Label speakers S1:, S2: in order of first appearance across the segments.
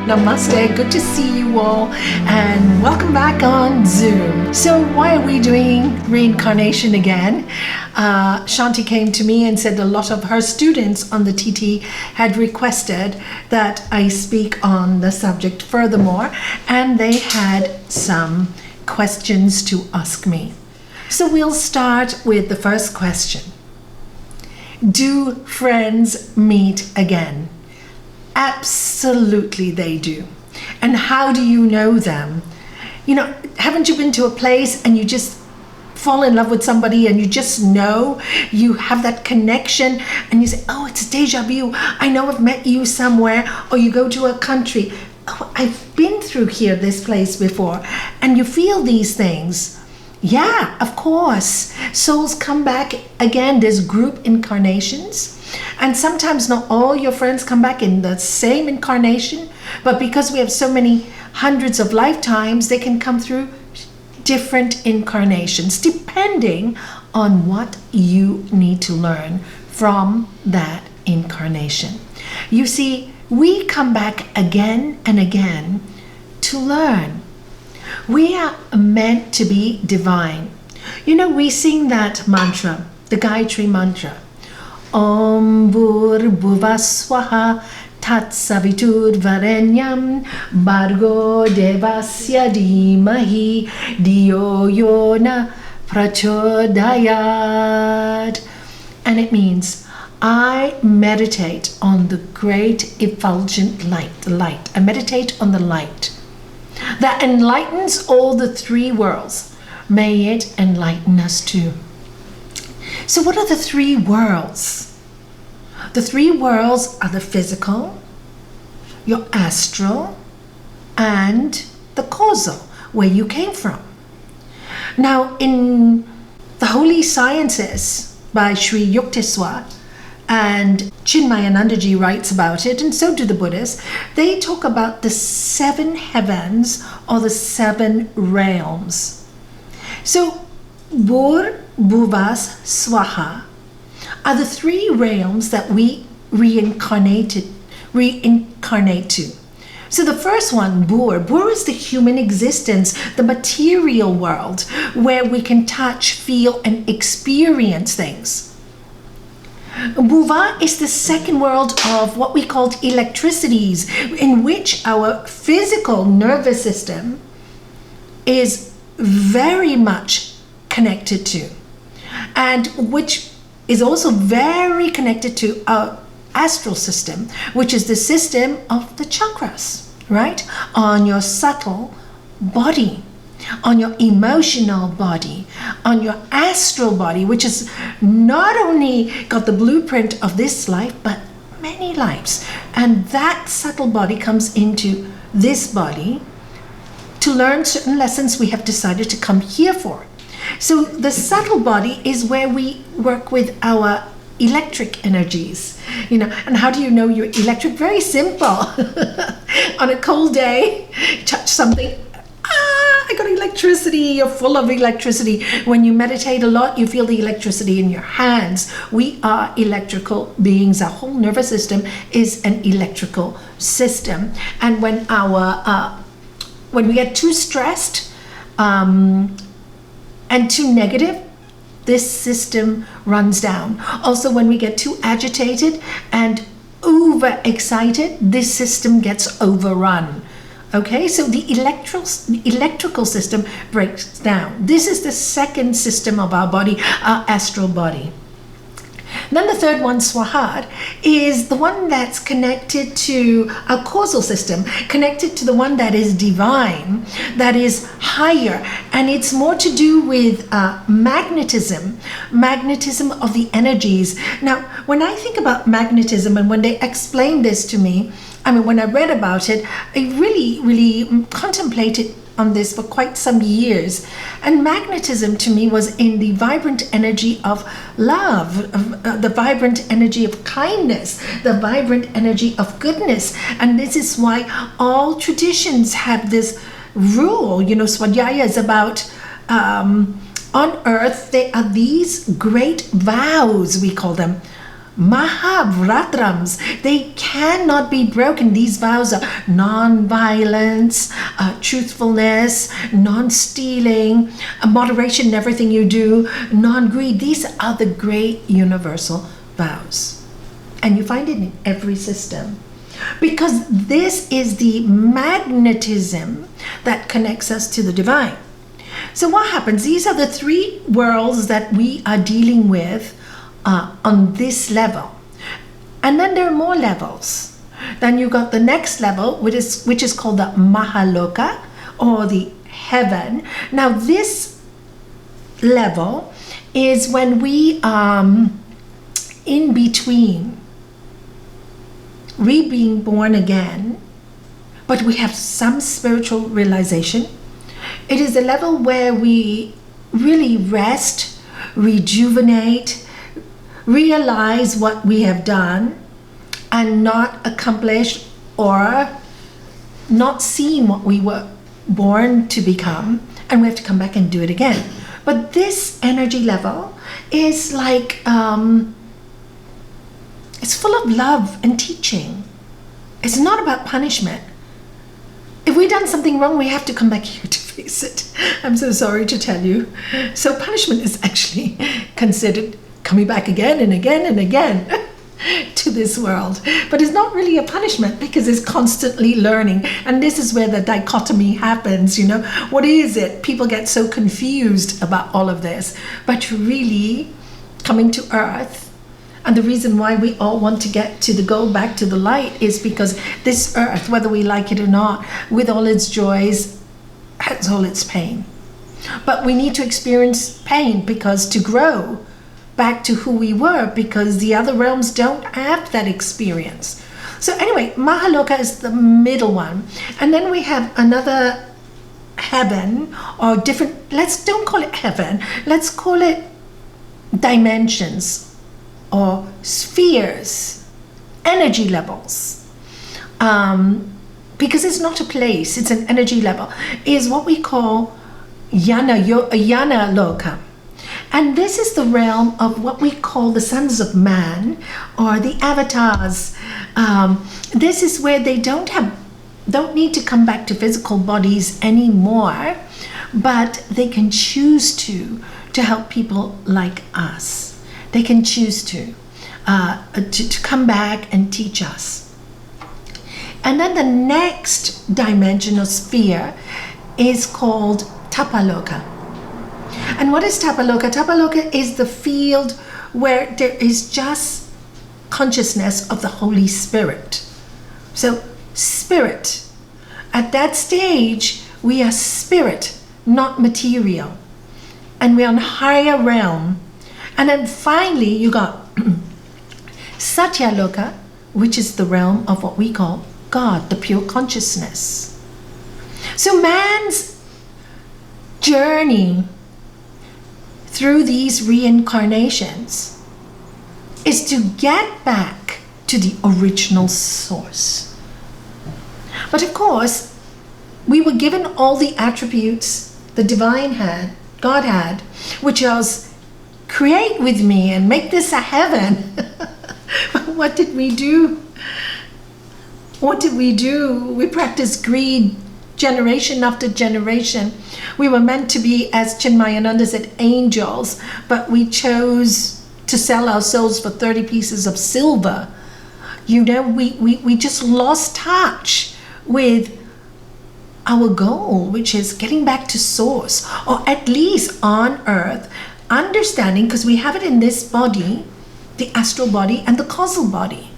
S1: Namaste, good to see you all, and welcome back on Zoom. So why are we doing reincarnation again? Shanti came to me and said a lot of her students on the TT had requested that I speak on the subject furthermore, and they had some questions to ask me. So we'll start with the first question. Do friends meet again? Absolutely they do. And how do you know them? You know, haven't you been to a place and you just fall in love with somebody and you just know, you have that connection and you say, oh, it's deja vu. I know I've met you somewhere. Or you go to a country. Oh, I've been through here, this place before. And you feel these things. Yeah, of course. Souls come back again. There's group incarnations. And sometimes not all your friends come back in the same incarnation, but because we have so many hundreds of lifetimes, they can come through different incarnations, depending on what you need to learn from that incarnation. You see, we come back again and again to learn. We are meant to be divine. You know, we sing that mantra, the Gayatri Mantra. Om Bhurvaswaha Tat Savitur Varenyam Bhargo Devasya Dhimahi Diyo Yona Prachodayat. And it means, I meditate on the great effulgent light, the light. I meditate on the light that enlightens all the three worlds. May it enlighten us too. So what are the three worlds? The three worlds are the physical, your astral, and the causal, where you came from. Now, in the Holy Sciences by Sri Yukteswar, and Chinmayanandaji writes about it, and so do the Buddhists, they talk about the seven heavens or the seven realms. So, Bhur, Bhuvas, Swaha are the three realms that we reincarnate to. So the first one, Bhur is the human existence, the material world, where we can touch, feel, and experience things. Bhuva is the second world of what we call electricities, in which our physical nervous system is very much connected to, and which is also very connected to our astral system, which is the system of the chakras, right? On your subtle body, on your emotional body, on your astral body, which has not only got the blueprint of this life, but many lives. And that subtle body comes into this body to learn certain lessons we have decided to come here for. So the subtle body is where we work with our electric energies, you know. And how do you know you're electric? Very simple. On a cold day, touch something, I got electricity. You're full of electricity. When you meditate a lot, you feel the electricity in your hands. We are electrical beings. Our whole nervous system is an electrical system. And when when we get too stressed and too negative, this system runs down. Also, when we get too agitated and overexcited, this system gets overrun. Okay, so the electrical system breaks down. This is the second system of our body, our astral body. Then the third one, Swahad, is the one that's connected to our causal system, connected to the one that is divine, that is higher, and it's more to do with magnetism of the energies. Now, when I think about magnetism, and when they explained this to me, I mean, when I read about it, I really contemplated on this for quite some years. And magnetism to me was in the vibrant energy of love, the vibrant energy of kindness, the vibrant energy of goodness. And this is why all traditions have this rule. You know, Swadhyaya is about on earth, there are these great vows, we call them, Mahavratrams. They cannot be broken. These vows are non-violence, truthfulness, non-stealing, moderation in everything you do, non-greed. These are the great universal vows. And you find it in every system. Because this is the magnetism that connects us to the divine. So what happens? These are the three worlds that we are dealing with on this level. And then there are more levels. Then you got the next level, which is called the Mahaloka, or the heaven. Now this level is when we are in between being born again, but we have some spiritual realization. It is a level where we really rest, rejuvenate, realize what we have done and not accomplished, or not seen what we were born to become, and we have to come back and do it again. But this energy level is like it's full of love and teaching. It's not about punishment. If we've done something wrong, we have to come back here to face it. I'm so sorry to tell you. So punishment is actually considered coming back again and again and again to this world. But it's not really a punishment, because it's constantly learning. And this is where the dichotomy happens, you know. What is it? People get so confused about all of this. But really, coming to Earth, and the reason why we all want to go back to the light, is because this earth, whether we like it or not, with all its joys, has all its pain. But we need to experience pain because to grow back to who we were, because the other realms don't have that experience. So anyway, Mahaloka is the middle one. And then we have another heaven, or different, don't call it heaven, let's call it dimensions, or spheres, energy levels, because it's not a place, it's an energy level, is what we call Yana Loka. And this is the realm of what we call the sons of man, or the avatars. This is where they don't need to come back to physical bodies anymore, but they can choose to help people like us. They can choose to come back and teach us. And then the next dimension or sphere is called Tapaloka. And what is Tapaloka? Tapaloka is the field where there is just consciousness of the Holy Spirit. So spirit. At that stage, we are spirit, not material. And we're on a higher realm. And then finally, you got Satyaloka, which is the realm of what we call God, the pure consciousness. So man's journey through these reincarnations is to get back to the original source. But of course, we were given all the attributes the divine had, God had, which was create with me and make this a heaven. But what did we do? What did we do? We practiced greed generation after generation. We were meant to be, as Chinmayananda said, angels, but we chose to sell our souls for 30 pieces of silver. You know, we just lost touch with our goal, which is getting back to source, or at least on earth, understanding, because we have it in this body, the astral body and the causal body.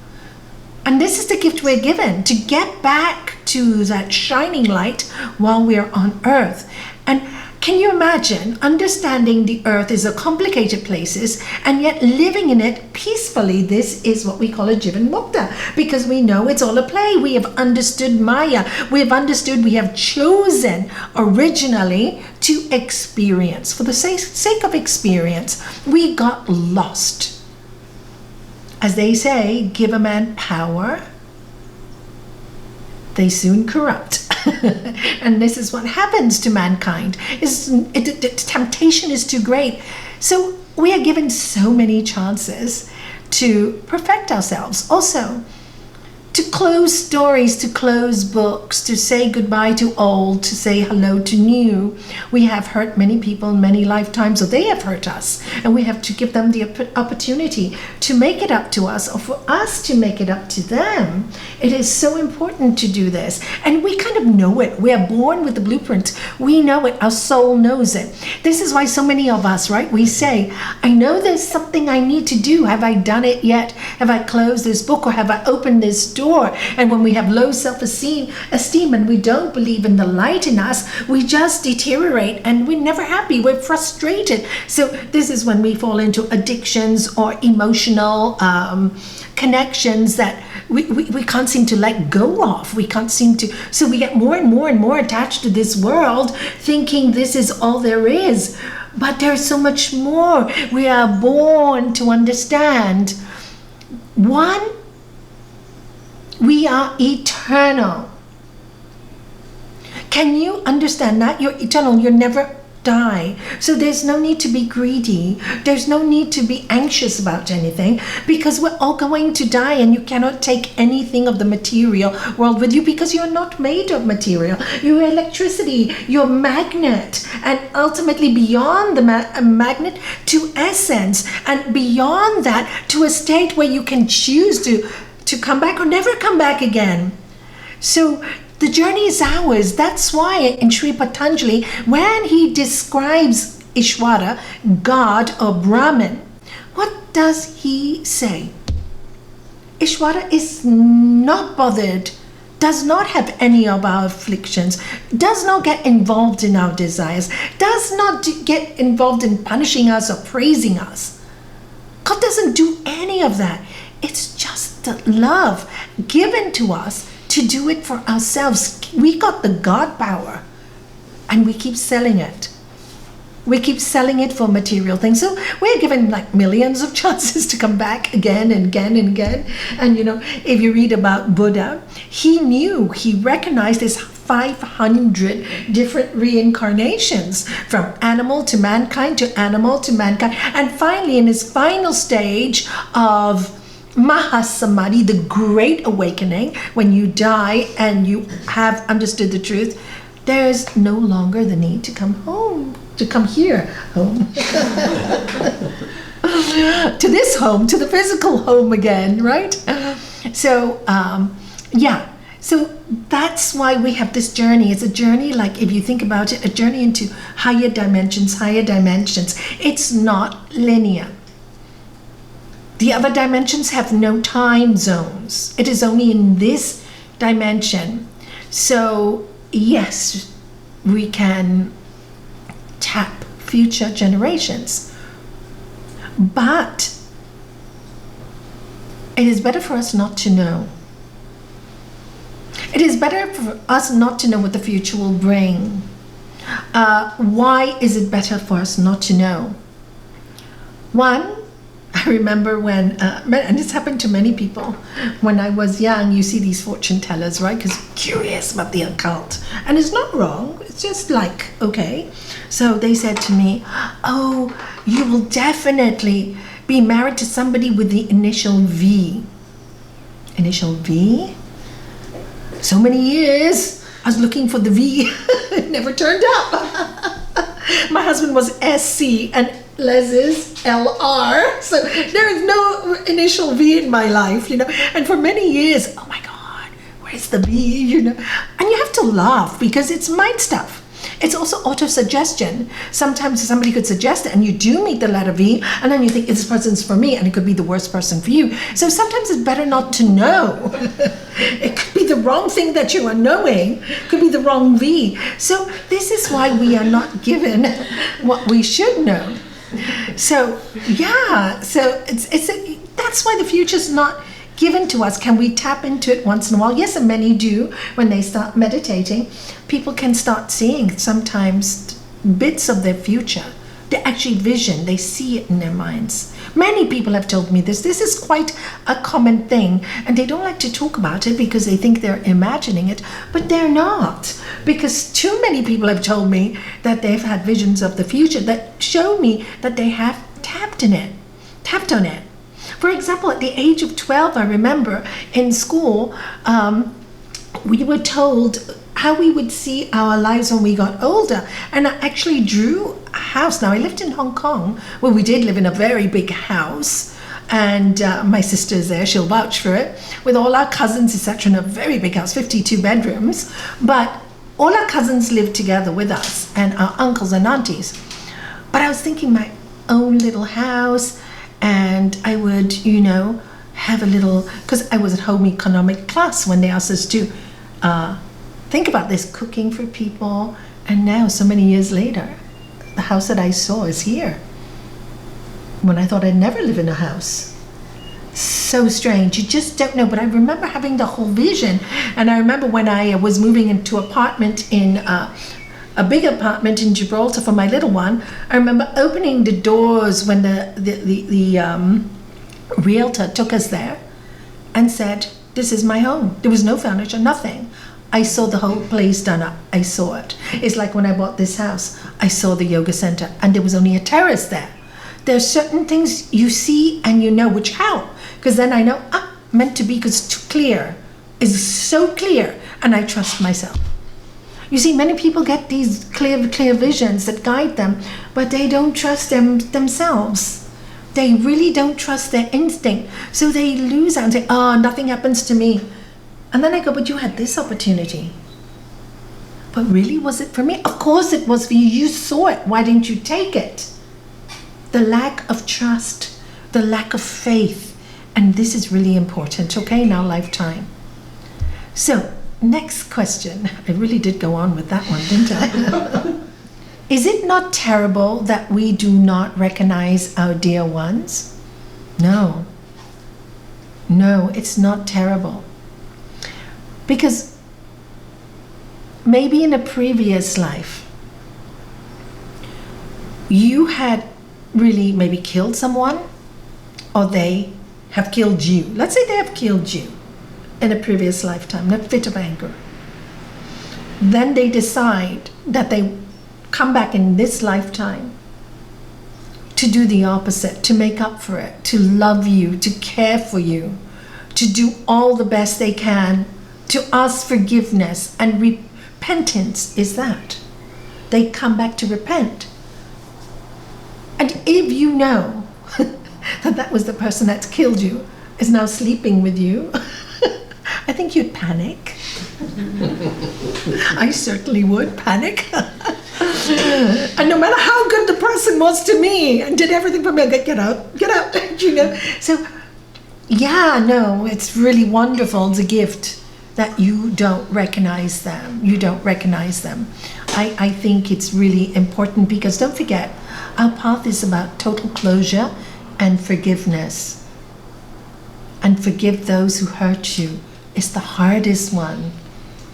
S1: And this is the gift we're given, to get back to that shining light while we're on earth. And can you imagine understanding the earth is a complicated place, and yet living in it peacefully? This is what we call a Jivan Mukta, because we know it's all a play. We have understood Maya. We have chosen originally to experience. For the sake of experience, we got lost. As they say, give a man power, they soon corrupt. And this is what happens to mankind. The temptation is too great. So we are given so many chances to perfect ourselves. Also, to close stories, to close books, to say goodbye to old, to say hello to new. We have hurt many people in many lifetimes, or they have hurt us, and we have to give them the opportunity to make it up to us, or for us to make it up to them. It is so important to do this, and we kind of know it. We are born with the blueprint. We know it. Our soul knows it. This is why so many of us, right, we say, I know there's something I need to do. Have I done it yet? Have I closed this book, or have I opened this door? And when we have low self-esteem and we don't believe in the light in us, we just deteriorate and we're never happy. We're frustrated. So this is when we fall into addictions or emotional connections that we can't seem to let go of. We can't seem to. So we get more and more and more attached to this world, thinking this is all there is. But there's so much more. We are born to understand. One, we are eternal. Can you understand that? You're eternal. You'll never die. So there's no need to be greedy. There's no need to be anxious about anything, because we're all going to die, and you cannot take anything of the material world with you, because you're not made of material. You're electricity. You're magnet. And ultimately beyond the magnet to essence, and beyond that to a state where you can choose to come back or never come back again. So the journey is ours. That's why in Sri Patanjali, when he describes Ishvara, God or Brahman, what does he say? Ishvara is not bothered, does not have any of our afflictions, does not get involved in our desires, does not get involved in punishing us or praising us. God doesn't do any of that. It's just the love given to us to do it for ourselves. We got the God power, and we keep selling it. We keep selling it for material things. So we're given like millions of chances to come back again and again and again. And if you read about Buddha, he recognized his 500 different reincarnations, from animal to mankind to animal to mankind. And finally, in his final stage of Mahasamadhi, the great awakening, when you die and you have understood the truth, there's no longer the need to come home, to come here, home, to this home, to the physical home again, right? So that's why we have this journey. It's a journey, like if you think about it, a journey into higher dimensions. It's not linear. The other dimensions have no time zones. It is only in this dimension. So yes, we can tap future generations, but it is better for us not to know. It is better for us not to know what the future will bring. Why is it better for us not to know? One, I remember when, and this happened to many people, when I was young, you see these fortune tellers, right? Because curious about the occult. And it's not wrong. It's just like, okay. So they said to me, oh, you will definitely be married to somebody with the initial V. Initial V? So many years, I was looking for the V. It never turned up. My husband was SC and Les is LR. So there is no initial V in my life, And for many years, oh my God, where's the V, And you have to laugh because it's mind stuff. It's also auto-suggestion. Sometimes somebody could suggest it and you do meet the letter V, and then you think this person's for me, and it could be the worst person for you. So sometimes it's better not to know. It could be the wrong thing that you are knowing. It could be the wrong V. So this is why we are not given what we should know. So that's why the future's not given to us. Can we tap into it once in a while? Yes, and many do. When they start meditating, people can start seeing sometimes bits of their future. They actually vision, they see it in their minds. Many people have told me this. This is quite a common thing, and they don't like to talk about it because they think they're imagining it, but they're not. Because too many people have told me that they've had visions of the future that show me that they have tapped on it. For example, at the age of 12, I remember in school, we were told how we would see our lives when we got older. And I actually drew a house. Now, I lived in Hong Kong, where we did live in a very big house. And my sister's there, she'll vouch for it, with all our cousins, etc., in a very big house, 52 bedrooms. But all our cousins lived together with us, and our uncles and aunties. But I was thinking my own little house, and I would, have a little, because I was at home economic class when they asked us to think about this, cooking for people. And now, so many years later, the house that I saw is here, when I thought I'd never live in a house. So strange, you just don't know. But I remember having the whole vision. And I remember when I was moving into apartment in a big apartment in Gibraltar for my little one, I remember opening the doors when the realtor took us there and said, "This is my home." There was no furniture, nothing. I saw the whole place done up. I saw it. It's like when I bought this house, I saw the yoga center, and there was only a terrace there. There are certain things you see and you know, which help, because then I know, meant to be, because it's too clear. It's so clear, and I trust myself. You see, many people get these clear visions that guide them, but they don't trust themselves. They really don't trust their instinct. So they lose out and say, nothing happens to me. And then I go, but you had this opportunity. But really, was it for me? Of course it was for you. You saw it. Why didn't you take it? The lack of trust, the lack of faith. And this is really important, okay, in our lifetime. So, next question. I really did go on with that one, didn't I? Is it not terrible that we do not recognize our dear ones? No. No, it's not terrible. Because maybe in a previous life, you had really maybe killed someone, or they have killed you. Let's say they have killed you in a previous lifetime, in a fit of anger. Then they decide that they come back in this lifetime to do the opposite, to make up for it, to love you, to care for you, to do all the best they can, to ask forgiveness. And repentance is that. They come back to repent. And if you know that was the person that's killed you, is now sleeping with you, I think you'd panic. I certainly would panic. And no matter how good the person was to me and did everything for me, I'd get out, So, yeah, no, it's really wonderful. It's a gift that you don't recognize them. You don't recognize them. I think it's really important, because don't forget, our path is about total closure and forgiveness. And forgive those who hurt you. It's the hardest one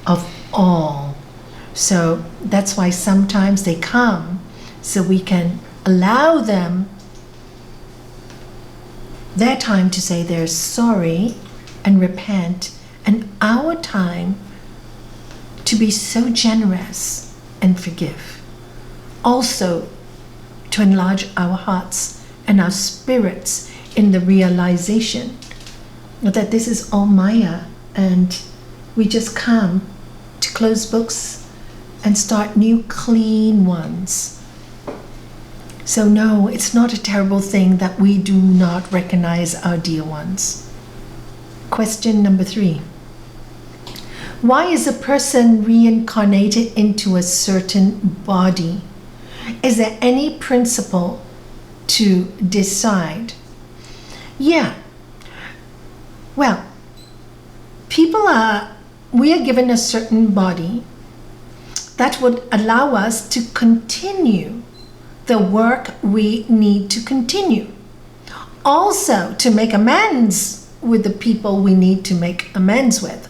S1: of all. So that's why sometimes they come, so we can allow them their time to say they're sorry and repent, and our time to be so generous and forgive. Also, to enlarge our hearts and our spirits in the realization that this is all Maya, and we just come to close books and start new clean ones. So no, it's not a terrible thing that we do not recognize our dear ones. Question number 3. Why is a person reincarnated into a certain body? Is there any principle to decide? Yeah. Well, we are given a certain body that would allow us to continue the work we need to continue. Also, to make amends with the people we need to make amends with.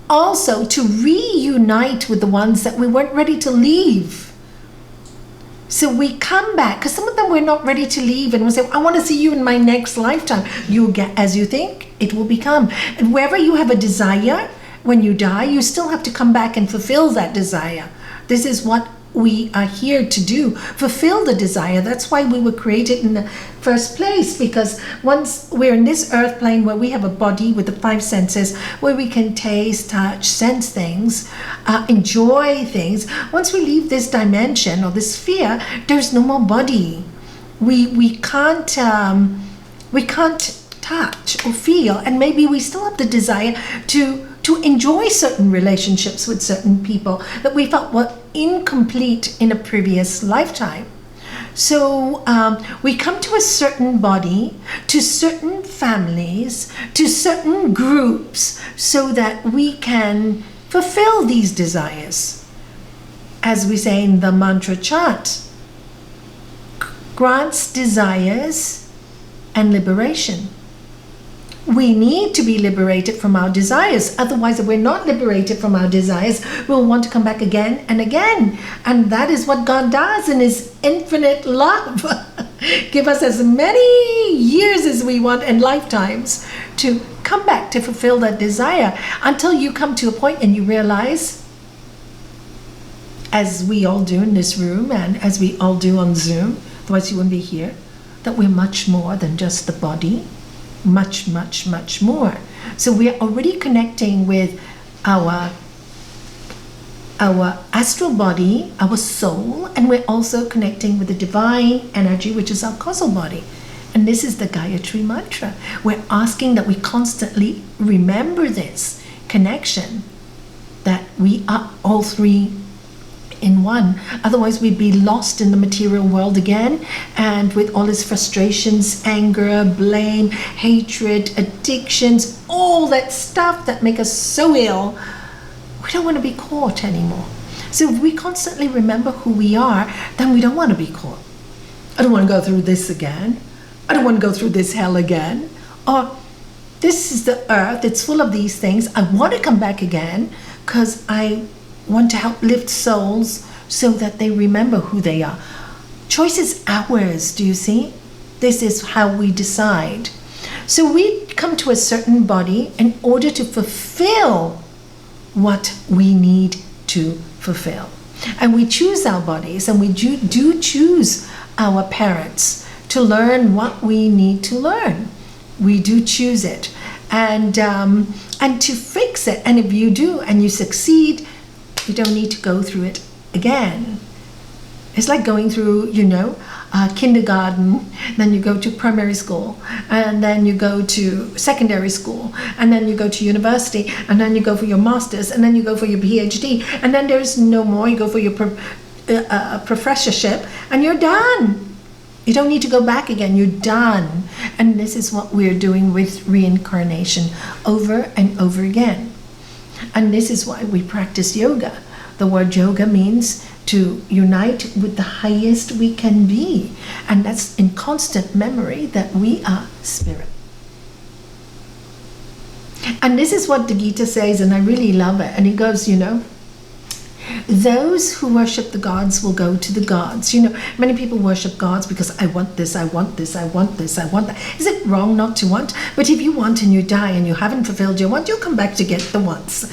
S1: Also, to reunite with the ones that we weren't ready to leave. So we come back, because some of them we're not ready to leave, and we'll say, I want to see you in my next lifetime. You'll get as you think, it will become. And wherever you have a desire, when you die, you still have to come back and fulfill that desire. This is what we are here to do, fulfill the desire. That's why we were created in the first place, because once we're in this earth plane where we have a body with the five senses, where we can taste, touch, sense things, enjoy things, once we leave this dimension or this sphere, there's no more body. We can't touch or feel, and maybe we still have the desire to enjoy certain relationships with certain people that we felt were incomplete in a previous lifetime. So we come to a certain body, to certain families, to certain groups, so that we can fulfill these desires. As we say in the mantra chant, grants desires and liberation. We need to be liberated from our desires. Otherwise, if we're not liberated from our desires, we'll want to come back again and again. And that is what God does in His infinite love. Give us as many years as we want and lifetimes to come back to fulfill that desire, until you come to a point and you realize, as we all do in this room and as we all do on Zoom, otherwise you wouldn't be here, that we're much more than just the body. Much, much, much more. So we are already connecting with our astral body, our soul, and we're also connecting with the divine energy, which is our causal body. And this is the Gayatri Mantra. We're asking that we constantly remember this connection, that we are all three in one. Otherwise we'd be lost in the material world again, and with all its frustrations, anger, blame, hatred, addictions, all that stuff that make us so ill, we don't want to be caught anymore. So if we constantly remember who we are, then we don't want to be caught. I don't want to go through this again. I don't want to go through this hell again. Or this is the earth, it's full of these things. I want to come back again because I want to help lift souls so that they remember who they are. Choice is ours, do you see? This is how we decide. So we come to a certain body in order to fulfill what we need to fulfill. And we choose our bodies, and we do choose our parents to learn what we need to learn. We do choose it. And to fix it. And if you do and you succeed, you don't need to go through it again. It's like going through, kindergarten, then you go to primary school, and then you go to secondary school, and then you go to university, and then you go for your master's, and then you go for your PhD, and then there's no more. You go for your professorship, and you're done. You don't need to go back again. You're done. And this is what we're doing with reincarnation over and over again. And this is why we practice yoga. The word yoga means to unite with the highest we can be. And that's in constant memory that we are spirit. And this is what the Gita says, and I really love it. And it goes, those who worship the gods will go to the gods. Many people worship gods because I want this, I want this, I want this, I want that. Is it wrong not to want? But if you want and you die and you haven't fulfilled your want, you'll come back to get the wants.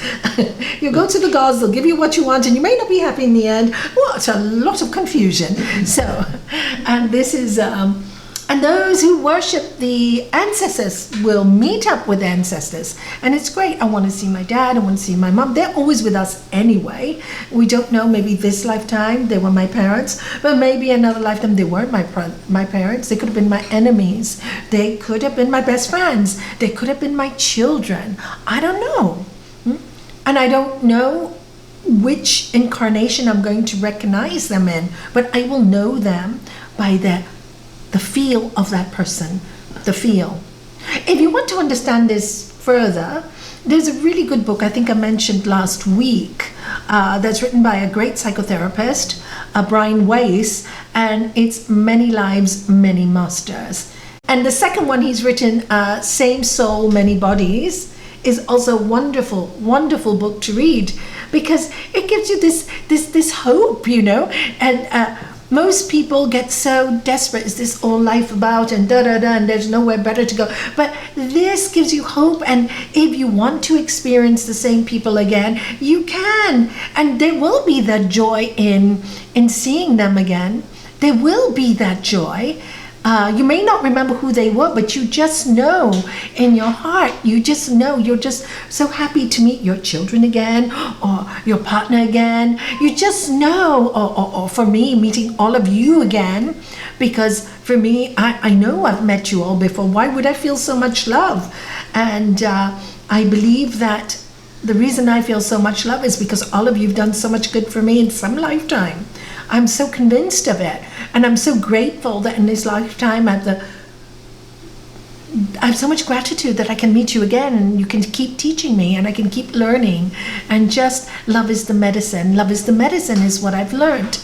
S1: You go to the gods, they'll give you what you want, and you may not be happy in the end. What a lot of confusion. So, and this is... and those who worship the ancestors will meet up with ancestors. And it's great. I want to see my dad. I want to see my mom. They're always with us anyway. We don't know. Maybe this lifetime they were my parents. But maybe another lifetime they weren't my parents. They could have been my enemies. They could have been my best friends. They could have been my children. I don't know. And I don't know which incarnation I'm going to recognize them in. But I will know them by the feel of that person, the feel. If you want to understand this further, there's a really good book I think I mentioned last week that's written by a great psychotherapist, Brian Weiss, and it's Many Lives, Many Masters. And the second one he's written, Same Soul, Many Bodies, is also a wonderful, wonderful book to read, because it gives you this hope, and Most people get so desperate. Is this all life about? And da da da, and there's nowhere better to go. But this gives you hope. And if you want to experience the same people again, you can. And there will be that joy in seeing them again. There will be that joy. You may not remember who they were, but you just know in your heart, you just know, you're just so happy to meet your children again or your partner again. You just know, or for me, meeting all of you again, because for me, I know I've met you all before. Why would I feel so much love? And I believe that the reason I feel so much love is because all of you have done so much good for me in some lifetime. I'm so convinced of it. And I'm so grateful that in this lifetime I have so much gratitude that I can meet you again and you can keep teaching me and I can keep learning. And just love is the medicine. Love is the medicine is what I've learned.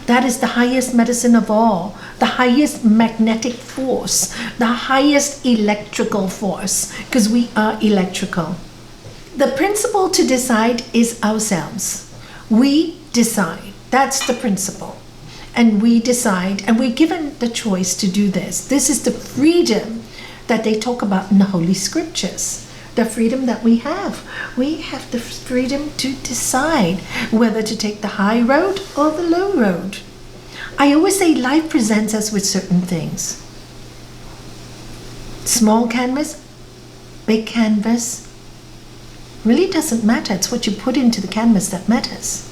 S1: That is the highest medicine of all. The highest magnetic force. The highest electrical force. Because we are electrical. The principle to decide is ourselves. We decide. That's the principle. And we decide, and we're given the choice to do this. This is the freedom that they talk about in the Holy Scriptures. The freedom that we have. We have the freedom to decide whether to take the high road or the low road. I always say life presents us with certain things. Small canvas, big canvas, really doesn't matter. It's what you put into the canvas that matters.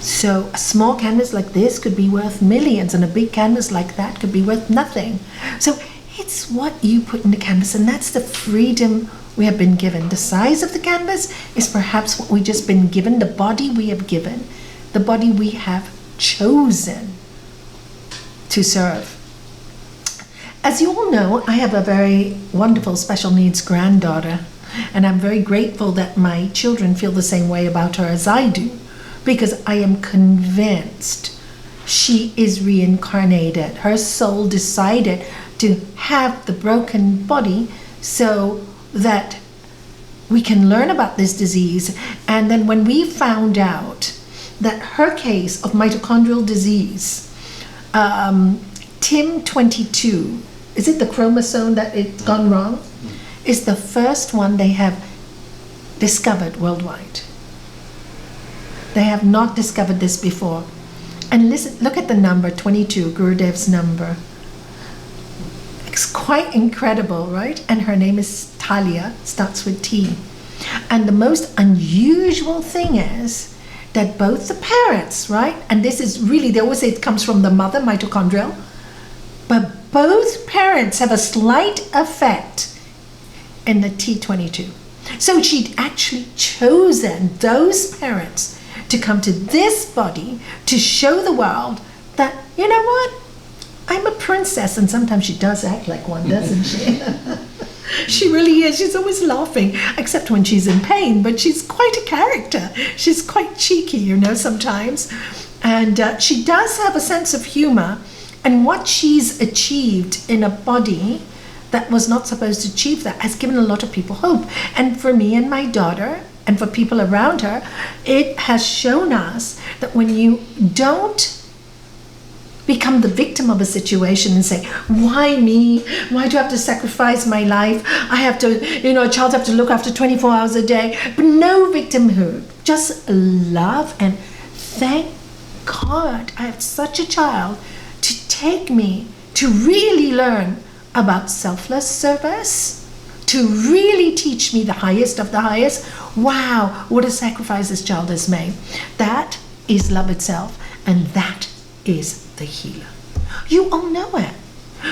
S1: So a small canvas like this could be worth millions, and a big canvas like that could be worth nothing. So it's what you put in the canvas, and that's the freedom we have been given. The size of the canvas is perhaps what we've just been given, the body we have given, the body we have chosen to serve. As you all know, I have a very wonderful special needs granddaughter, and I'm very grateful that my children feel the same way about her as I do. Because I am convinced she is reincarnated. Her soul decided to have the broken body so that we can learn about this disease. And then when we found out that her case of mitochondrial disease, TIM22, is it the chromosome that it's gone wrong? Is the first one they have discovered worldwide. They have not discovered this before. And listen, look at the number 22, Gurudev's number. It's quite incredible, right? And her name is Talia, starts with T. And the most unusual thing is that both the parents, right? And this is really, they always say it comes from the mother, mitochondrial. But both parents have a slight effect in the T22. So she'd actually chosen those parents to come to this body to show the world that, you know what, I'm a princess. And sometimes she does act like one, doesn't she? She really is. She's always laughing, except when she's in pain, but she's quite a character. She's quite cheeky, you know, sometimes. And she does have a sense of humor. And what she's achieved in a body that was not supposed to achieve that has given a lot of people hope. And for me and my daughter, and for people around her, it has shown us that when you don't become the victim of a situation and say, why me? Why do I have to sacrifice my life? I have to, you know, a child have to look after 24 hours a day. But no victimhood, just love and thank God I have such a child to take me to really learn about selfless service, to really teach me the highest of the highest. Wow, what a sacrifice this child has made. That is love itself, and that is the healer. You all know it.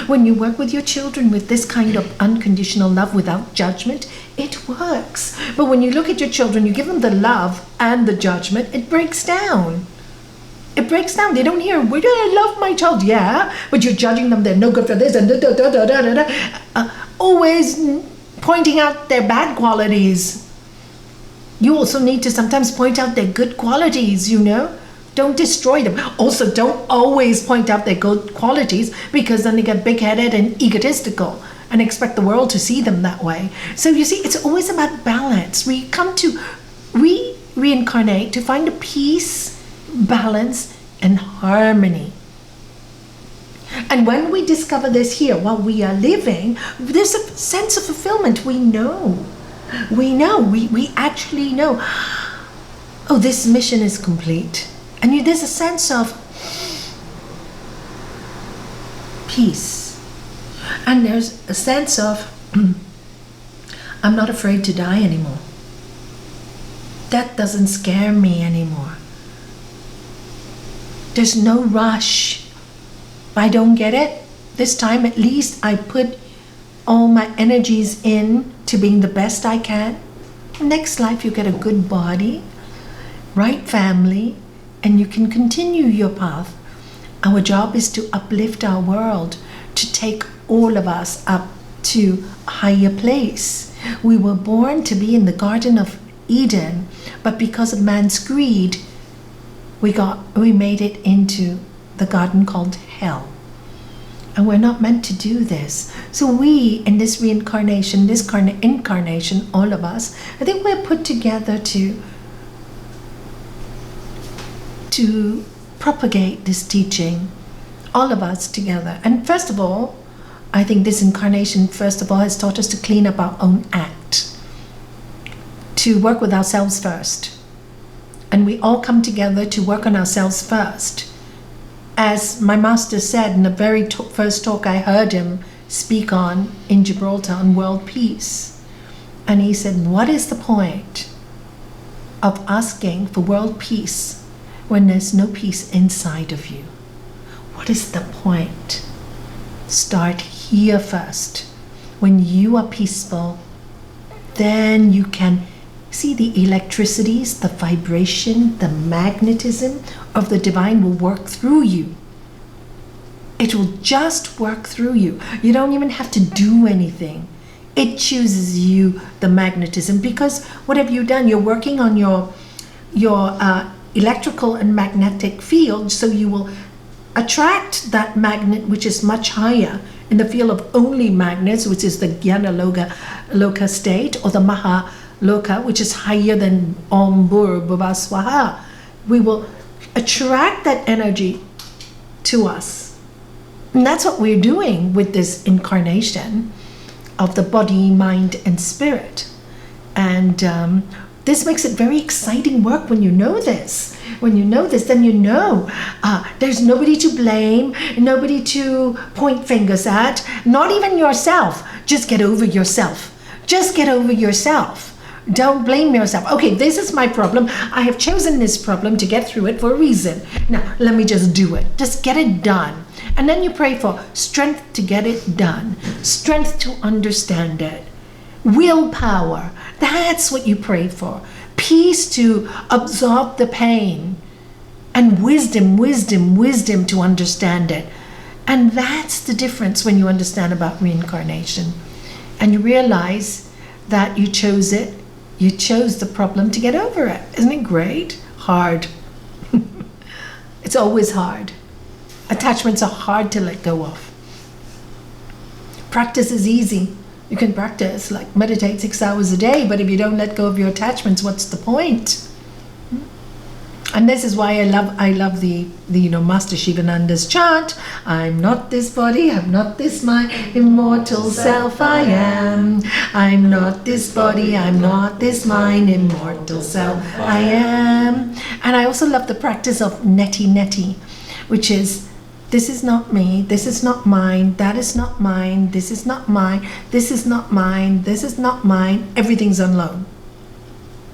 S1: When you work with your children with this kind of unconditional love without judgment, it works. But when you look at your children, you give them the love and the judgment, it breaks down. It breaks down. They don't hear, where do I love my child? Yeah, but you're judging them, they're no good for this, and always pointing out their bad qualities. You also need to sometimes point out their good qualities, you know. Don't destroy them. Also, don't always point out their good qualities, because then they get big-headed and egotistical and expect the world to see them that way. So you see, it's always about balance. We reincarnate to find a peace balance, and harmony. And when we discover this here while we are living, there's a sense of fulfillment. We know. We actually know. Oh, this mission is complete. And there's a sense of peace. And there's a sense of, I'm not afraid to die anymore. Death doesn't scare me anymore. There's no rush. I don't get it. This time at least I put all my energies in to being the best I can. Next life you get a good body, right family, and you can continue your path. Our job is to uplift our world, to take all of us up to a higher place. We were born to be in the Garden of Eden, but because of man's greed, we made it into the garden called hell. And we're not meant to do this. So we, in this reincarnation, this incarnation, all of us, I think we're put together to propagate this teaching, all of us together. And first of all, I think this incarnation, first of all, has taught us to clean up our own act, to work with ourselves first. And we all come together to work on ourselves first. As my master said in the very first talk I heard him speak on in Gibraltar on world peace. And he said, what is the point of asking for world peace when there's no peace inside of you? What is the point? Start here first. When you are peaceful, then you can see the electricities, the vibration, the magnetism of the divine will work through you. It will just work through you. You don't even have to do anything. It chooses you, the magnetism, because what have you done? You're working on your electrical and magnetic field, so you will attract that magnet which is much higher in the field of only magnets, which is the Jnana Loka state, or the Maha Loka, which is higher than Om Bhur Bhuva Swaha. We will attract that energy to us. And that's what we're doing with this incarnation of the body, mind, and spirit. And this makes it very exciting work when you know this. When you know this, then you know there's nobody to blame, nobody to point fingers at, not even yourself. Just get over yourself. Just get over yourself. Don't blame yourself. Okay, this is my problem. I have chosen this problem to get through it for a reason. Now, let me just do it. Just get it done. And then you pray for strength to get it done, strength to understand it, willpower. That's what you pray for. Peace to absorb the pain, and wisdom to understand it. And that's the difference when you understand about reincarnation. And you realize that you chose it. You chose the problem to get over it. Isn't it great? Hard. It's always hard. Attachments are hard to let go of. Practice is easy. You can practice, like meditate 6 hours a day, but if you don't let go of your attachments, what's the point? And this is why I love the Master Shivananda's chant. I'm not this body, I'm not this my immortal self I am. I'm not this body, I'm not this mine immortal self I am. And I also love the practice of neti, which is, this is not me, this is not mine, that is not mine, this is not mine, this is not mine, this is not mine. Everything's on loan.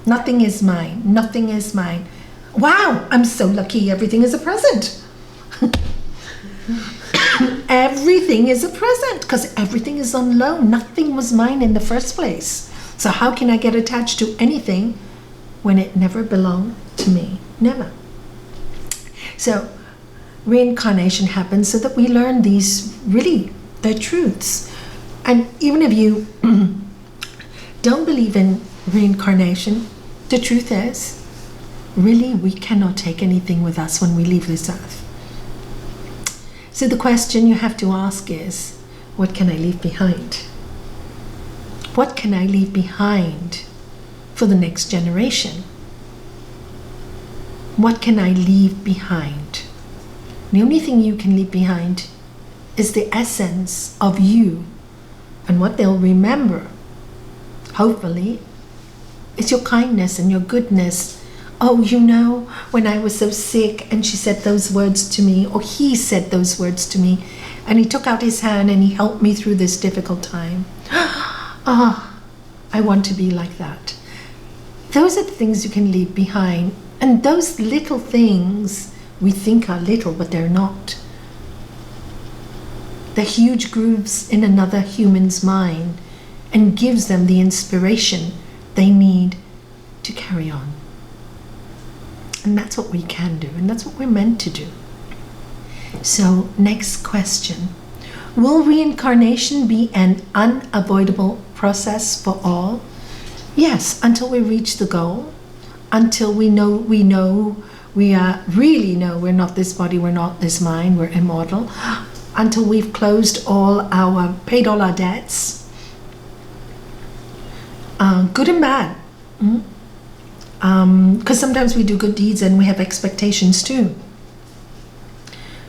S1: Nothing is mine, nothing is mine. Wow, I'm so lucky, everything is a present. Everything is a present because everything is on loan. Nothing was mine in the first place. So how can I get attached to anything when it never belonged to me? Never. So reincarnation happens so that we learn these really, the truths. And even if you don't believe in reincarnation, the truth is, really, we cannot take anything with us when we leave this earth. So the question you have to ask is, what can I leave behind? What can I leave behind for the next generation? What can I leave behind? The only thing you can leave behind is the essence of you, and what they'll remember, hopefully, is your kindness and your goodness. Oh, when I was so sick and she said those words to me, or he said those words to me, and he took out his hand and he helped me through this difficult time. Ah, I want to be like that. Those are the things you can leave behind. And those little things we think are little, but they're not. They're huge grooves in another human's mind, and gives them the inspiration they need to carry on. And that's what we can do, and that's what we're meant to do. So, next question. Will reincarnation be an unavoidable process for all? Yes, until we reach the goal, until we really know we're not this body, we're not this mind, we're immortal, until we've paid all our debts, good and bad. Because sometimes we do good deeds and we have expectations too.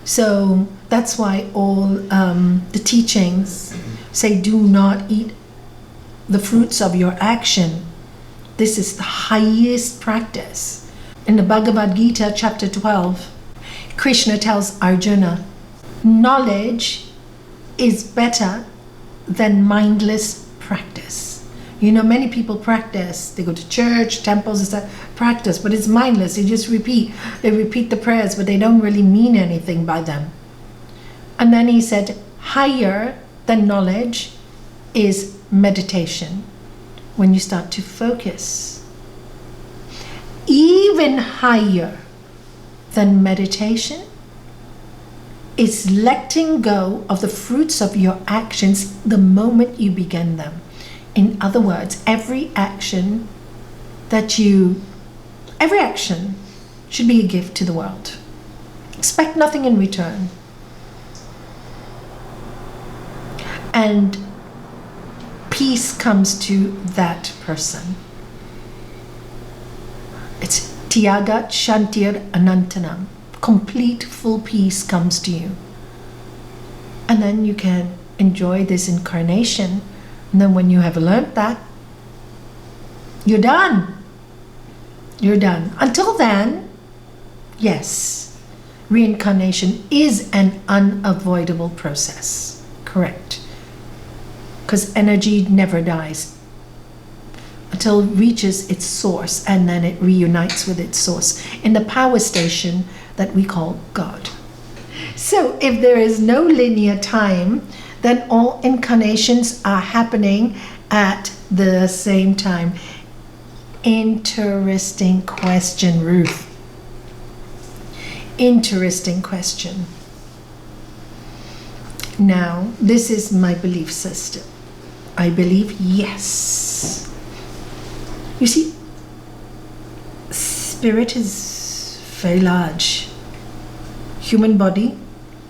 S1: So that's why all the teachings say do not eat the fruits of your action. This is the highest practice. In the Bhagavad Gita, chapter 12, Krishna tells Arjuna, knowledge is better than mindless practice. Many people practice. They go to church, temples, practice, but it's mindless. They just repeat. They repeat the prayers, but they don't really mean anything by them. And then he said, higher than knowledge is meditation. When you start to focus. Even higher than meditation is letting go of the fruits of your actions the moment you begin them. In other words, every action should be a gift to the world. Expect nothing in return. And peace comes to that person. It's Tyagat Shantir Anantanam. Complete, full peace comes to you. And then you can enjoy this incarnation. And then when you have learned that, you're done. You're done. Until then, yes, reincarnation is an unavoidable process. Correct. Because energy never dies until it reaches its source, and then it reunites with its source in the power station that we call God. So if there is no linear time, then all incarnations are happening at the same time. Interesting question, Ruth. Interesting question. Now, this is my belief system. I believe yes. You see, spirit is very large. Human body,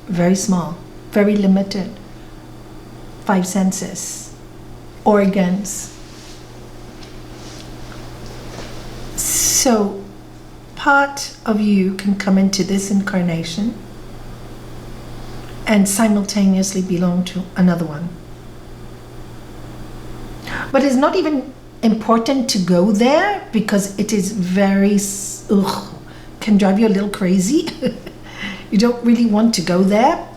S1: very small, very limited. 5 senses, organs. So, part of you can come into this incarnation and simultaneously belong to another one. But it's not even important to go there because it is very, can drive you a little crazy. You don't really want to go there.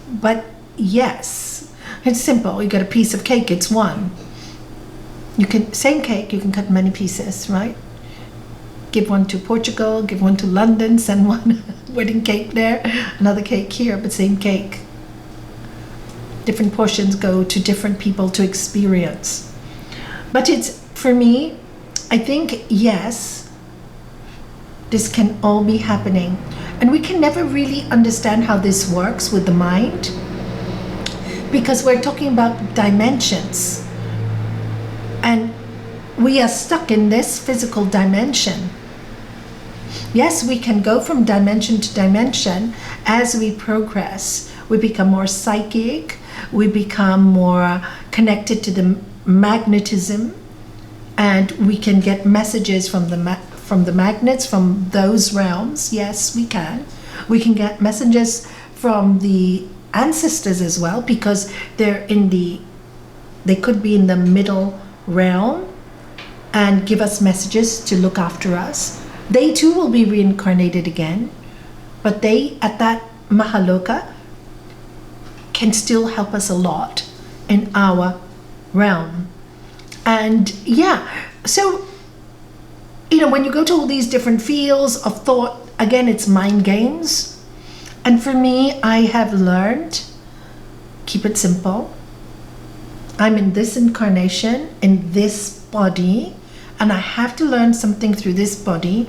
S1: But yes, it's simple. You get a piece of cake, it's one. Same cake, you can cut many pieces, right? Give one to Portugal, give one to London, send one wedding cake there, another cake here, but same cake. Different portions go to different people to experience. But for me, I think, yes, this can all be happening. And we can never really understand how this works with the mind because we're talking about dimensions. And we are stuck in this physical dimension. Yes, we can go from dimension to dimension as we progress. We become more psychic, we become more connected to the magnetism, and we can get messages from from the magnets, from those realms. Yes, we can. We can get messages from the ancestors as well, because they could be in the middle realm and give us messages to look after us. They too will be reincarnated again, but they at that Mahaloka can still help us a lot in our realm. And so when you go to all these different fields of thought, again, it's mind games. And for me, I have learned, keep it simple. I'm in this incarnation, in this body, and I have to learn something through this body.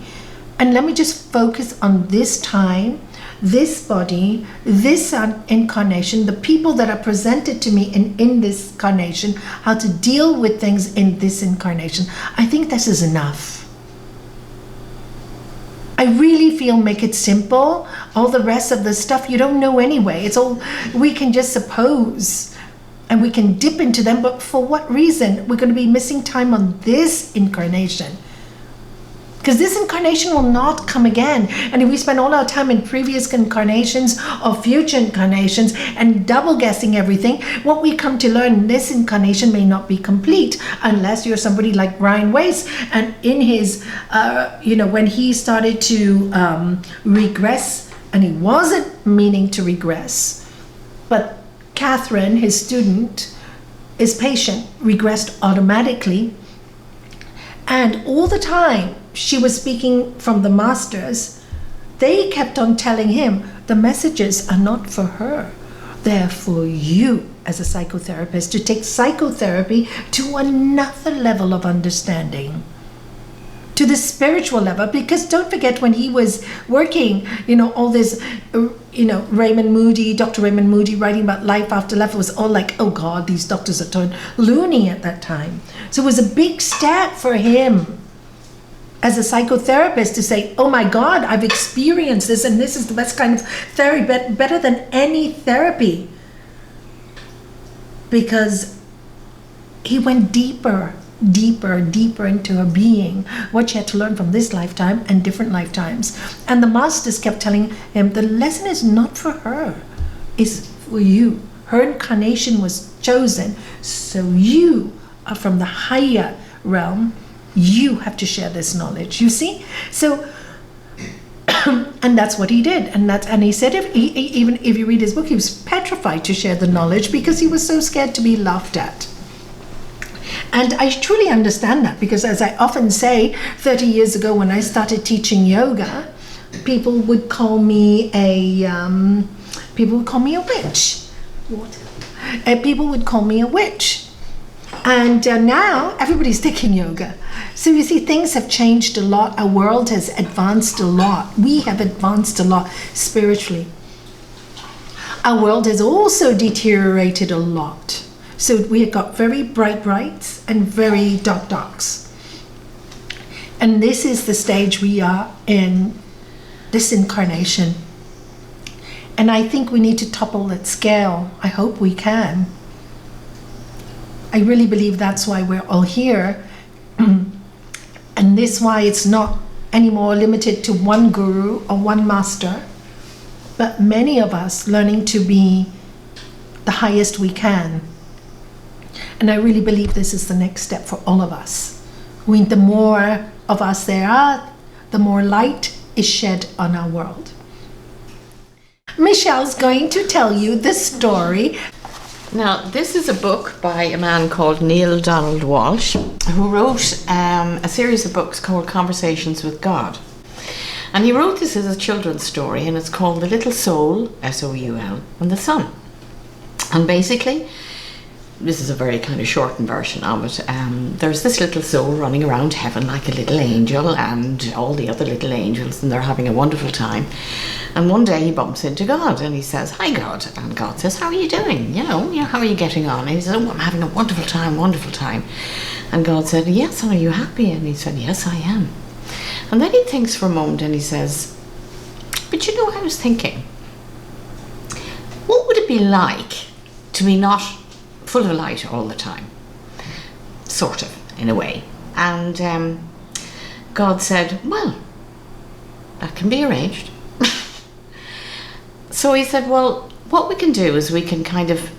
S1: And let me just focus on this time, this body, this incarnation, the people that are presented to me in this incarnation, how to deal with things in this incarnation. I think this is enough. I really feel, make it simple. All the rest of the stuff you don't know anyway. It's all, we can just suppose and we can dip into them, but for what reason? We're going to be missing time on this incarnation. Because this incarnation will not come again. And if we spend all our time in previous incarnations or future incarnations and double guessing everything, what we come to learn in this incarnation may not be complete, unless you're somebody like Brian Weiss. And in his, when he started to regress, and he wasn't meaning to regress, but Catherine, his student, his patient, regressed automatically. And all the time she was speaking from the masters, they kept on telling him, the messages are not for her. They're for you as a psychotherapist to take psychotherapy to another level of understanding, to the spiritual level. Because don't forget, when he was working, all this, Raymond Moody, Dr. Raymond Moody writing about life after life, was all like, oh God, these doctors are turned loony at that time. So it was a big step for him as a psychotherapist to say, oh my God, I've experienced this, and this is the best kind of therapy, better than any therapy. Because he went deeper into her being, what she had to learn from this lifetime and different lifetimes. And the masters kept telling him, the lesson is not for her, it's for you. Her incarnation was chosen, so you are from the higher realm. You have to share this knowledge, you see? So, and that's what he did. And he said, even if you read his book, he was petrified to share the knowledge because he was so scared to be laughed at. And I truly understand that, because as I often say, 30 years ago when I started teaching yoga, people would call me a witch. People would call me a witch. And now everybody's taking yoga. So you see, things have changed a lot. Our world has advanced a lot. We have advanced a lot spiritually. Our world has also deteriorated a lot. So we have got very brights and very darks. And this is the stage we are in, this incarnation. And I think we need to topple that scale. I hope we can. I really believe that's why we're all here. And this why it's not anymore limited to one guru or one master, but many of us learning to be the highest we can. And I really believe this is the next step for all of us. The more of us there are, the more light is shed on our world. Michelle's going to tell you the story.
S2: Now, this is a book by a man called Neil Donald Walsh, who wrote a series of books called Conversations with God. And he wrote this as a children's story, and it's called The Little Soul, S-O-U-L, and the Sun. And basically, this is a very kind of shortened version of it. There's this little soul running around heaven like a little angel, and all the other little angels, and they're having a wonderful time. And one day he bumps into God and he says, "Hi God." And God says, "How are you doing? How are you getting on?" And he says, "Oh, I'm having a wonderful time, wonderful time." And God said, "Yes, and are you happy?" And he said, "Yes, I am." And then he thinks for a moment and he says, "But I was thinking, what would it be like to be not full of light all the time?" Sort of, in a way. And God said, well, that can be arranged. So he said, well, what we can do is we can kind of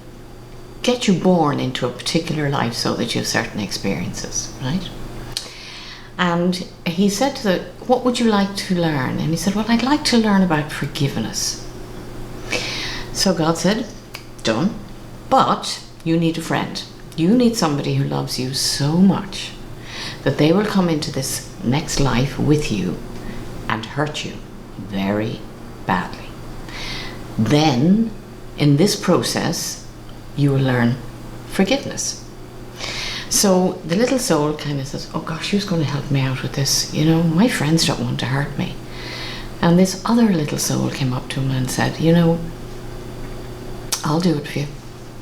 S2: get you born into a particular life so that you have certain experiences, right? And he said what would you like to learn? And he said, well, I'd like to learn about forgiveness. So God said, done. But you need a friend. You need somebody who loves you so much that they will come into this next life with you and hurt you very badly. Then, in this process, you will learn forgiveness. So the little soul kind of says, oh gosh, who's going to help me out with this? You know, my friends don't want to hurt me. And this other little soul came up to him and said, you know, I'll do it for you.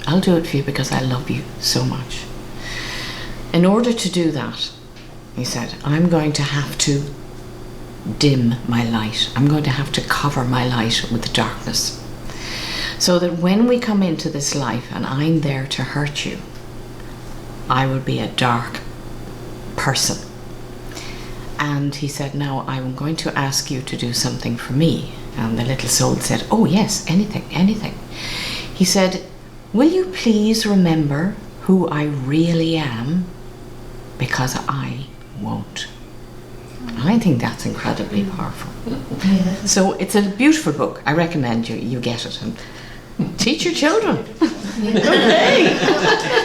S2: I'll do it for you because I love you so much. In order to do that, he said, I'm going to have to dim my light. I'm going to have to cover my light with the darkness. So that when we come into this life and I'm there to hurt you, I will be a dark person. And he said, now I'm going to ask you to do something for me. And the little soul said, oh yes, anything, anything. He said, will you please remember who I really am? Because I won't. I think that's incredibly powerful.
S1: Yeah.
S2: So it's a beautiful book. I recommend you get it and teach your children. Okay.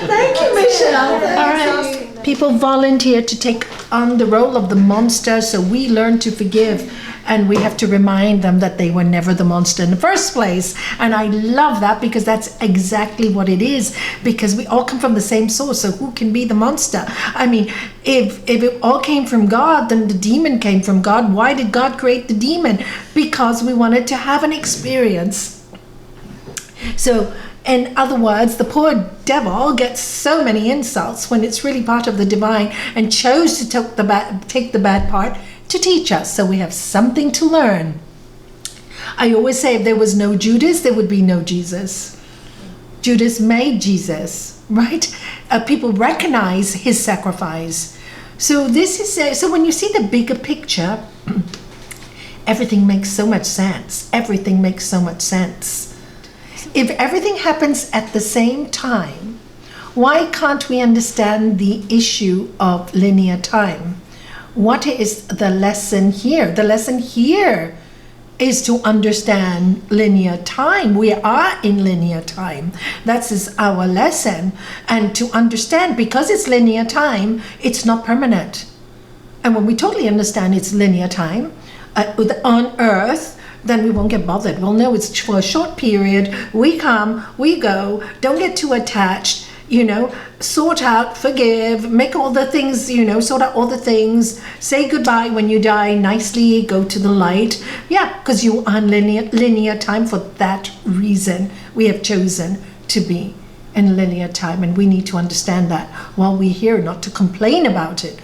S1: Thank you, Michelle.
S2: All right.
S1: People volunteer to take on the role of the monster, so we learn to forgive, and we have to remind them that they were never the monster in the first place. And I love that, because that's exactly what it is, because we all come from the same source, so who can be the monster? I mean, if it all came from God, then the demon came from God. Why did God create the demon? Because we wanted to have an experience. So, in other words, the poor devil gets so many insults when it's really part of the divine, and chose to take the bad part to teach us, so we have something to learn. I always say, if there was no Judas, there would be no Jesus. Judas made Jesus, right? People recognize his sacrifice. So this is so when you see the bigger picture, everything makes so much sense. Everything makes so much sense. If everything happens at the same time, why can't we understand the issue of linear time? What is the lesson here? The lesson here is to understand linear time. We are in linear time. That is our lesson. And to understand, because it's linear time, it's not permanent. And when we totally understand it's linear time on Earth, then we won't get bothered. We'll know it's for a short period. We come, we go, don't get too attached, sort out, forgive, make all the things, sort out all the things, say goodbye when you die nicely, go to the light. Yeah, because you are in linear time for that reason. We have chosen to be in linear time, and we need to understand that while we're here, not to complain about it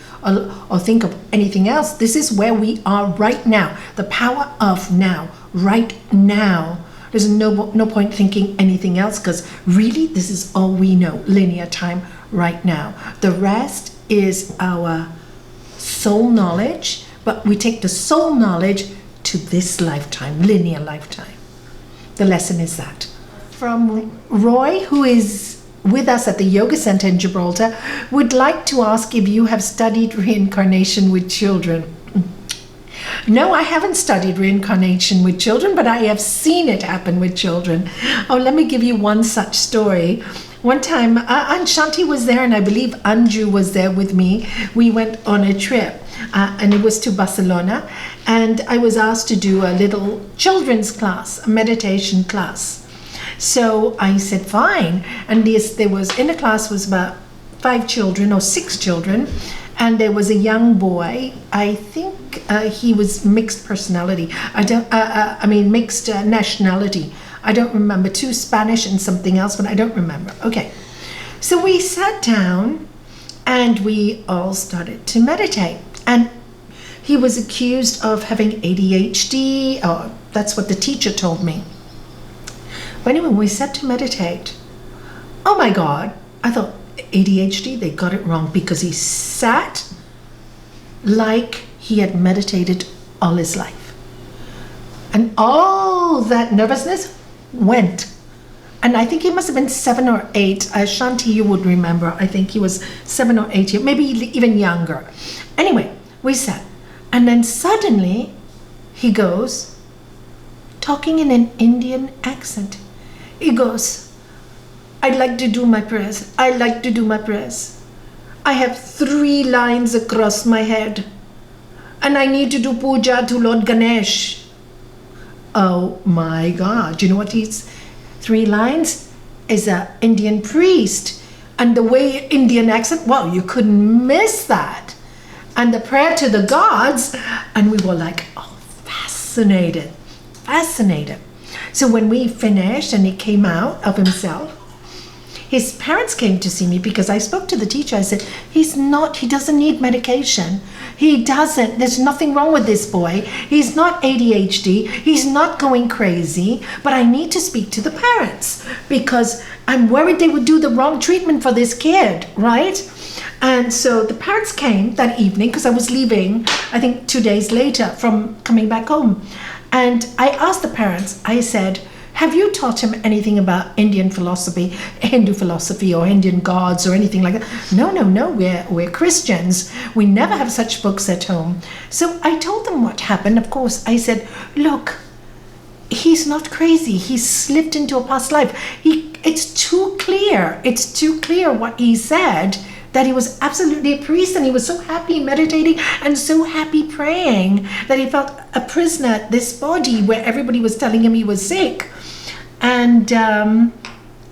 S1: or think of anything else. This is where we are right now. The power of now, right now. There's no point thinking anything else, because really this is all we know, linear time right now. The rest is our soul knowledge, but we take the soul knowledge to this lifetime, linear lifetime. The lesson is that. From Roy, who is with us at the Yoga Center in Gibraltar, would like to ask if you have studied reincarnation with children. No, I haven't studied reincarnation with children, but I have seen it happen with children. Oh, let me give you one such story. One time, Aunt Shanti was there, and I believe Anju was there with me. We went on a trip, and it was to Barcelona, and I was asked to do a little children's class, a meditation class. So I said, fine. And there was, in the class was about 5 children or 6 children. And there was a young boy. I think he was mixed personality. Mixed nationality. I don't remember. 2 Spanish and something else, but I don't remember. Okay. So we sat down and we all started to meditate. And he was accused of having ADHD, or that's what the teacher told me. But anyway, we sat to meditate. Oh my God, I thought, ADHD, they got it wrong, because he sat like he had meditated all his life. And all that nervousness went. And I think he must have been 7 or 8. Shanti, you would remember. I think he was 7 or 8 years, maybe even younger. Anyway, we sat. And then suddenly he goes, talking in an Indian accent. He goes, I'd like to do my prayers. I like to do my prayers. I have 3 lines across my head. And I need to do puja to Lord Ganesh. Oh my God. You know what these 3 lines? Is an Indian priest. And the way Indian accent, wow, you couldn't miss that. And the prayer to the gods. And we were like, oh, fascinated. So when we finished and he came out of himself, his parents came to see me because I spoke to the teacher. I said, he doesn't need medication. He doesn't. There's nothing wrong with this boy. He's not ADHD. He's not going crazy. But I need to speak to the parents because I'm worried they would do the wrong treatment for this kid, right? And so the parents came that evening because I was leaving, I think 2 days later from coming back home. And I asked the parents, I said, have you taught him anything about Indian philosophy, Hindu philosophy, or Indian gods, or anything like that? No, we're Christians. We never have such books at home. So I told them what happened. Of course, I said, look, he's not crazy. He's slipped into a past life. It's too clear. It's too clear what he said, that he was absolutely a priest and he was so happy meditating and so happy praying that he felt a prisoner at this body where everybody was telling him he was sick. And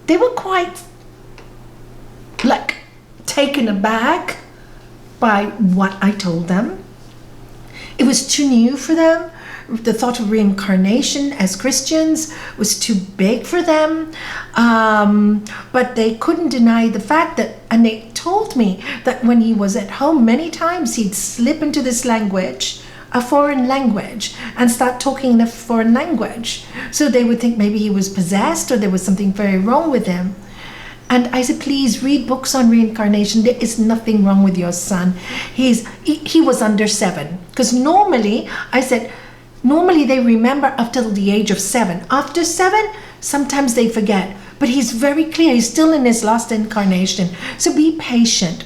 S1: they were quite taken aback by what I told them. It was too new for them. The thought of reincarnation as Christians was too big for them. But they couldn't deny the fact that, and they told me that when he was at home, many times he'd slip into this language, a foreign language, and start talking in a foreign language. So they would think maybe he was possessed or there was something very wrong with him. And I said, please read books on reincarnation. There is nothing wrong with your son. He was under 7. Because normally they remember up till the age of 7. After 7, sometimes they forget. But he's very clear. He's still in his last incarnation. So be patient,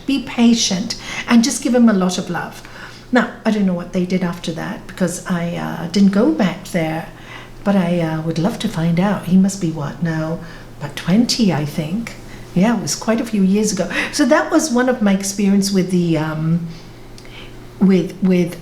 S1: and just give him a lot of love. Now, I don't know what they did after that because I didn't go back there. But I would love to find out. He must be what now? About 20, I think. Yeah, it was quite a few years ago. So that was one of my experience with the with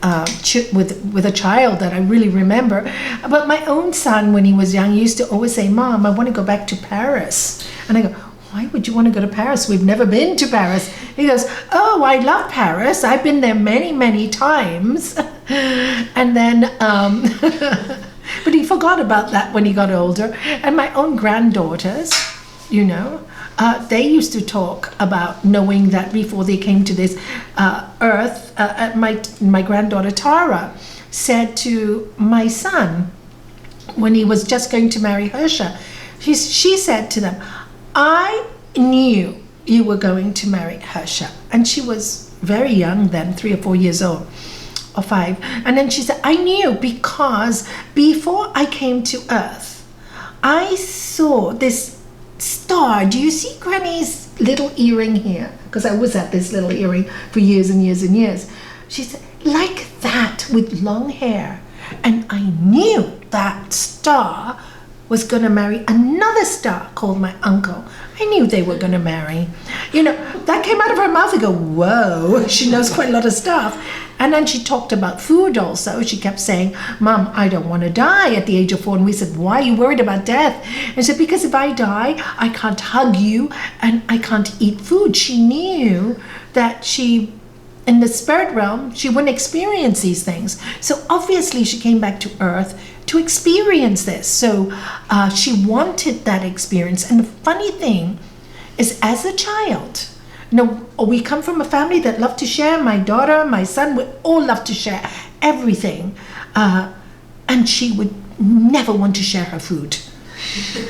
S1: a child that I really remember. But my own son, when he was young, used to always say, Mom, I want to go back to Paris. And I go, why would you want to go to Paris? We've never been to Paris. He goes, oh, I love Paris. I've been there many, many times. And then, but he forgot about that when he got older. And my own granddaughters, they used to talk about knowing that before they came to this earth, my granddaughter Tara said to my son, when he was just going to marry Harsha, she said to them, I knew you were going to marry Harsha. And she was very young then, 3 or 4 years old, or 5. And then she said, I knew because before I came to Earth, I saw this star. Do you see Granny's little earring here? Because I was at this little earring for years and years and years. She said, like that with long hair. And I knew that star was going to marry another star called my uncle. I knew they were going to marry. That came out of her mouth. I go, whoa, she knows quite a lot of stuff. And then she talked about food also. She kept saying, Mom, I don't want to die at the age of 4. And we said, why are you worried about death? And she said, because if I die, I can't hug you and I can't eat food. She knew that in the spirit realm, she wouldn't experience these things. So obviously she came back to Earth to experience this. So she wanted that experience. And the funny thing is, as a child, we come from a family that loved to share. My daughter, my son, we all love to share everything. And she would never want to share her food.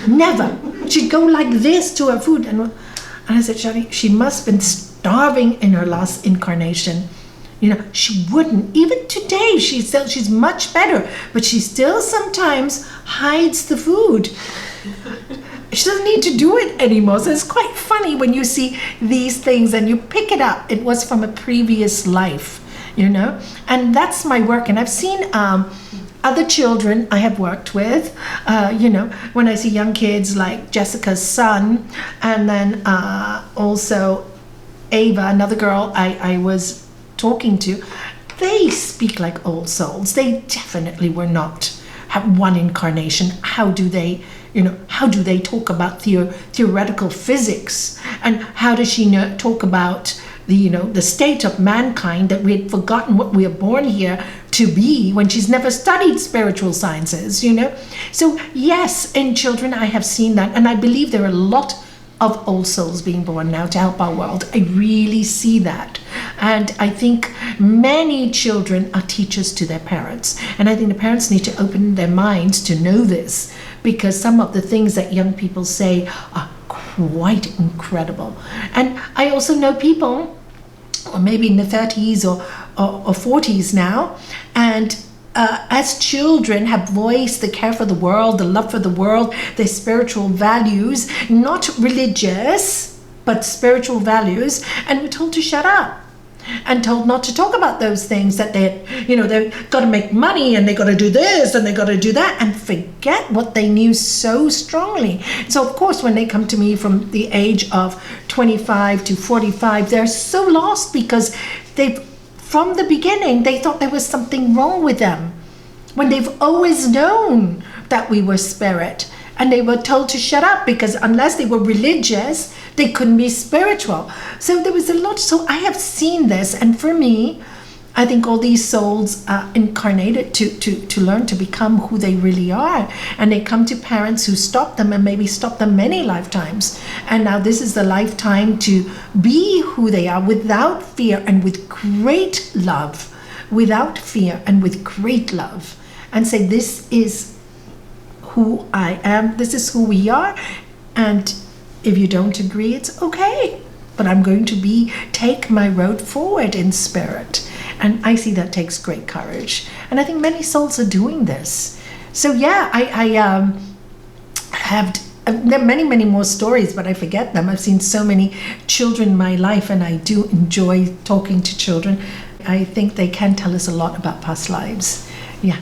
S1: Never. She'd go like this to her food. And I said, Shani, she must have been starving in her last incarnation. she wouldn't. Even today, she's much better, but she still sometimes hides the food. She doesn't need to do it anymore. So it's quite funny when you see these things and you pick it up. It was from a previous life, and that's my work. And I've seen other children I have worked with, when I see young kids like Jessica's son, and then also Ava, another girl I was talking to, they speak like old souls. They definitely were not have one incarnation. How do they talk about theoretical physics? And how does she talk about the state of mankind, that we had forgotten what we are born here to be, when she's never studied spiritual sciences, So yes, in children I have seen that, and I believe there are a lot of old souls being born now to help our world. I really see that. And I think many children are teachers to their parents. And I think the parents need to open their minds to know this, because some of the things that young people say are quite incredible. And I also know people, or maybe in the 30s or 40s now, and as children have voiced the care for the world, the love for the world, their spiritual values, not religious, but spiritual values, and we're told to shut up and told not to talk about those things, that they've got to make money and they got to do this and they got to do that, and forget what they knew so strongly. So of course, when they come to me from the age of 25 to 45, they're so lost, because from the beginning, they thought there was something wrong with them, when they've always known that we were spirit, and they were told to shut up, because unless they were religious, they couldn't be spiritual. So there was a lot. So I have seen this, and for me, I think all these souls are incarnated to learn to become who they really are. And they come to parents who stopped them, and maybe stopped them many lifetimes. And now this is the lifetime to be who they are, without fear and with great love. Without fear and with great love. And say, this is who I am, this is who we are. And if you don't agree, it's okay. But I'm going to take my road forward in spirit. And I see that takes great courage. And I think many souls are doing this. So yeah, I have, there are many, many more stories, but I forget them. I've seen so many children in my life, and I do enjoy talking to children. I think they can tell us a lot about past lives. Yeah.